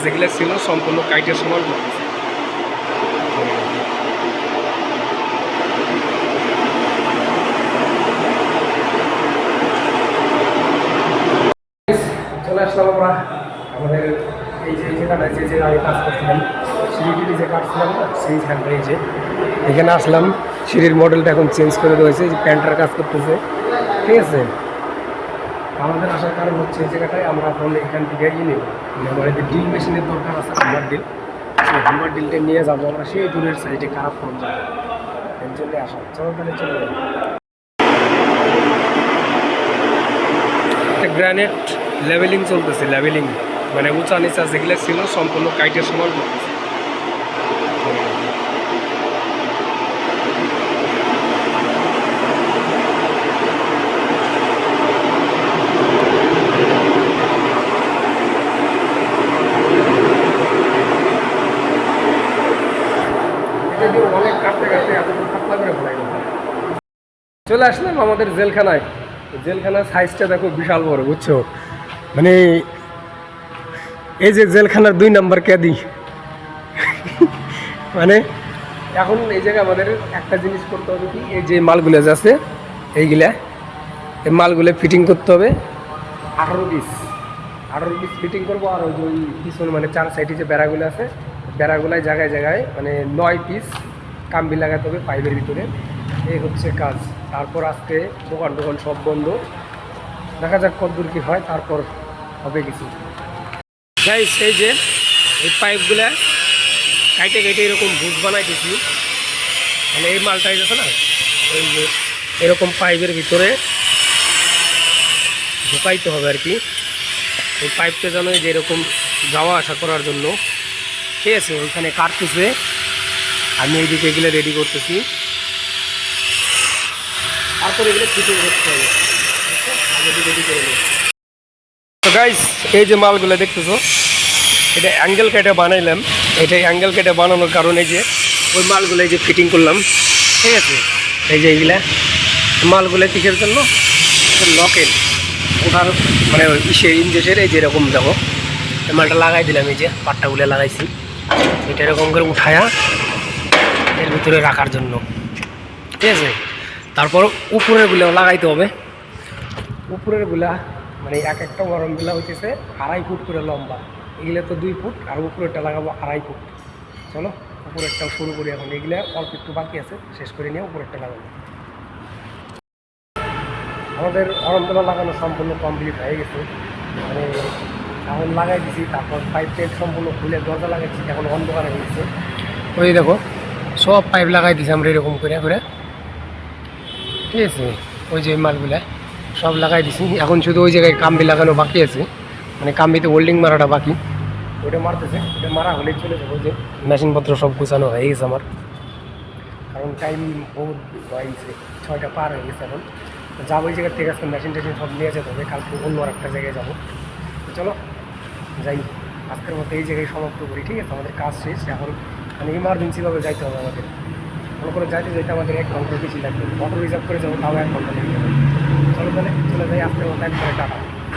যেগুলো ছিল সম্পূর্ণ কাইটের সমান চলে আসলাম আমরা আমাদের এই যে জায়গাটায় যে আগে কাজ করছিলাম সিঁড়িটি যে কাটছিলাম না সেই জায়গাটা এই যে এখানে আসলাম। সিঁড়ির মডেলটা এখন চেঞ্জ করে রয়েছে, যে প্যান্টার কাজ করতেছে, ঠিক আছে। আমাদের আসার কারণ হচ্ছে এই জায়গাটায় আমরা এখন এখান থেকে নেব, আমাদের ড্রিল মেশিনের দরকার আছে, হামার ড্রিল। সেই হামার ড্রিলটা নিয়ে যাবো আমরা সেই দূরের সাইডে খারাপ কম যাবো, এর জন্য আসা। চলো তাহলে চলে যাবো। গ্রানাইট লেভেলিং চলতেছে, লেভেলিং মানে উঁচা নিচা যেগুলো ছিল সম্পূর্ণ কাইটের সমান করতেছে। অনেক কাটতে কাটতে এতটুকু পাতলা করে ফেলাই চলে আসলাম আমাদের জেলখানায়। জেলখানার সাইজটা দেখো বিশাল বড়, বুঝছো? মানে এই যে জেলখানার 2 নম্বর ক্যাদি। মানে এখন এই জায়গায় আমাদের একটা জিনিস করতে হবে কি, এই যে মালগুলো আছে এইগুলা, এই মালগুলো ফিটিং করতে হবে 18 পিস ফিটিং করবো। আর ওই পিছনে মানে 4 সাইডে যে বেড়াগুলো আছে, বেড়াগুলায় জায়গায় জায়গায় মানে 9 পিস কাম্বি লাগাতে হবে পাইপের ভিতরে। এই হচ্ছে কাজ। তারপর আজকে দোকান সব বন্ধ, দেখা যাক কতদূর কি হয়, তারপর হবে কিছু। গাইস এই যে এই পাইপগুলা কাইটে কেটে এরকম ভুজ বানাইতেছি, মানে এই মালটা আছে না, এই যে এরকম পাইপের ভিতরে ঢুকাইতে হবে আর কি। এই পাইপটা যেন যে এরকম যাওয়া আসা করার জন্য, ঠিক আছে। ওইখানে কাটতেছে, আমি এইদিকে এগুলো রেডি করতেছি, তারপরে এগুলো ফিটিং করতে হবে। রেডি করে নেব। তো গাইস এই যে মালগুলো দেখতেছো, এটা অ্যাঙ্গেল কেটে বানাইলাম। এটা অ্যাঙ্গেল কেটে বানানোর কারণে যে ওই মালগুলো এই যে ফিটিং করলাম, ঠিক আছে। এই যে এইগুলা মালগুলো কিসের জন্য, লকেট ওঠার মানে ইসের ইঞ্জেসের এই যে এরকম দেখো এই মালটা লাগাই দিলাম, এই যে পাট্টাগুলো লাগাইছি, এটা এরকম করে উঠায়া এর ভিতরে রাখার জন্য, ঠিক আছে। তারপর উপরের গুলা লাগাইতে হবে। উপরের গুলা মানে এক একটা গরম গুলা হইতেছে 2.5 ফুট করে লম্বা, এগুলো তো 2 ফুট, আর উপরেরটা লাগাবো 2.5 ফুট। চলো উপরেরটাও শুরু করি এখন। এগুলো অল্প একটু বাকি আছে, শেষ করে নিয়ে উপরেরটা লাগাবো। আমাদের অরমতলা লাগানো সম্পূর্ণ কমপ্লিট হয়ে গেছে, মানে এখন লাগাই দিছি। তারপর পাইপ টেপ সম্পূর্ণ খুলে দরজা লাগাইছি, এখন অন্ধকার হয়ে গেছে। ওই দেখো সব পাইপ লাগাই দিছি আমরা এরকম করে করে, ঠিক আছে। ওই যে মালগুলা সব লাগাই দিছি, এখন শুধু ওই জায়গায় কাম্বি লাগানো বাকি আছে, মানে কাম্বিতে ওয়েল্ডিং মারাটা বাকি। ওটা মারতেছে, ওটা মারা হলেই চলে যাবো। যে মেশিনপত্র সব গুছানো হয়ে গেছে আমার, কারণ টাইম বহুত হয়েছে, 6টা পার হয়ে গেছে। এখন যাবো ওই জায়গার থেকে, আজকে মেশিন টেশিন সব নিয়ে যেতে হবে, কালকে অন্য আর একটা জায়গায় যাবো। চলো যাই, আজকের মতো এই জায়গায় সমাপ্ত করি, ঠিক আছে। আমাদের কাজ শেষ, এখন মানে ইমার্জেন্সিভাবে যাইতে হবে আমাদের। মনে করে যাইতে আমাদের 1 ঘন্টা বেশি লাগবে, অটো রিজার্ভ করে যাবো, তাও 1 ঘন্টা লেগে যাবে। চলো তাহলে চলে যাই, আজকের মতো একবারে টাটা।